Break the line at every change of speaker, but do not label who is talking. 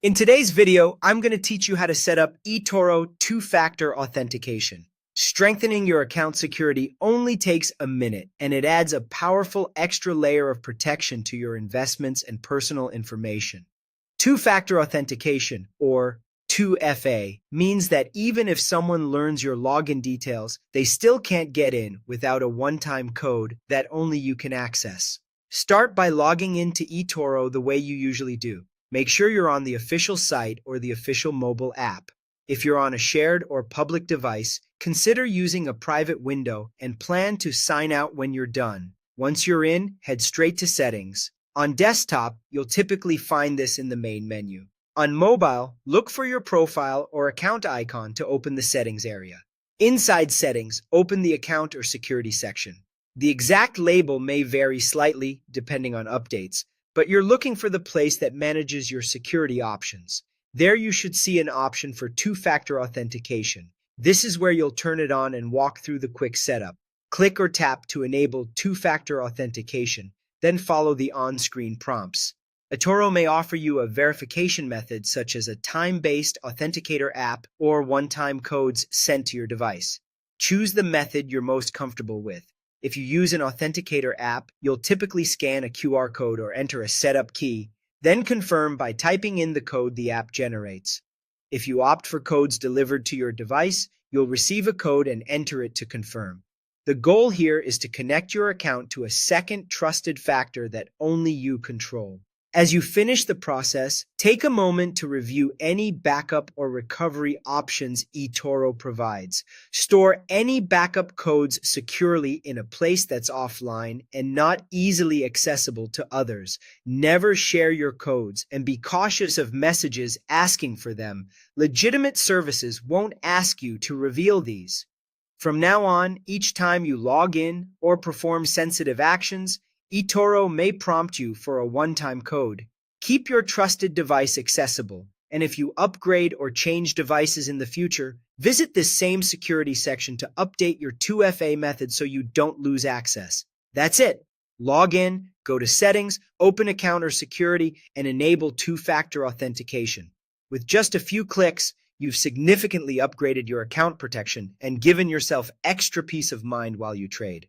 In today's video, I'm going to teach you how to set up eToro two-factor authentication. Strengthening your account security only takes a minute, and it adds a powerful extra layer of protection to your investments and personal information. Two-factor authentication, or 2FA, means that even if someone learns your login details, they still can't get in without a one-time code that only you can access. Start by logging into eToro the way you usually do. Make sure you're on the official site or the official mobile app. If you're on a shared or public device, consider using a private window and plan to sign out when you're done. Once you're in, head straight to Settings. On desktop, you'll typically find this in the main menu. On mobile, look for your profile or account icon to open the Settings area. Inside Settings, open the Account or Security section. The exact label may vary slightly depending on updates, but you're looking for the place that manages your security options. There you should see an option for two-factor authentication. This is where you'll turn it on and walk through the quick setup. Click or tap to enable two-factor authentication, then follow the on-screen prompts. eToro may offer you a verification method such as a time-based authenticator app or one-time codes sent to your device. Choose the method you're most comfortable with. If you use an authenticator app, you'll typically scan a QR code or enter a setup key, then confirm by typing in the code the app generates. If you opt for codes delivered to your device, you'll receive a code and enter it to confirm. The goal here is to connect your account to a second trusted factor that only you control. As you finish the process, take a moment to review any backup or recovery options eToro provides. Store any backup codes securely in a place that's offline and not easily accessible to others. Never share your codes and be cautious of messages asking for them. Legitimate services won't ask you to reveal these. From now on, each time you log in or perform sensitive actions, eToro may prompt you for a one-time code. Keep your trusted device accessible, and if you upgrade or change devices in the future, visit this same security section to update your 2FA method so you don't lose access. That's it. Log in, go to Settings, open Account or Security, and enable two-factor authentication. With just a few clicks, you've significantly upgraded your account protection and given yourself extra peace of mind while you trade.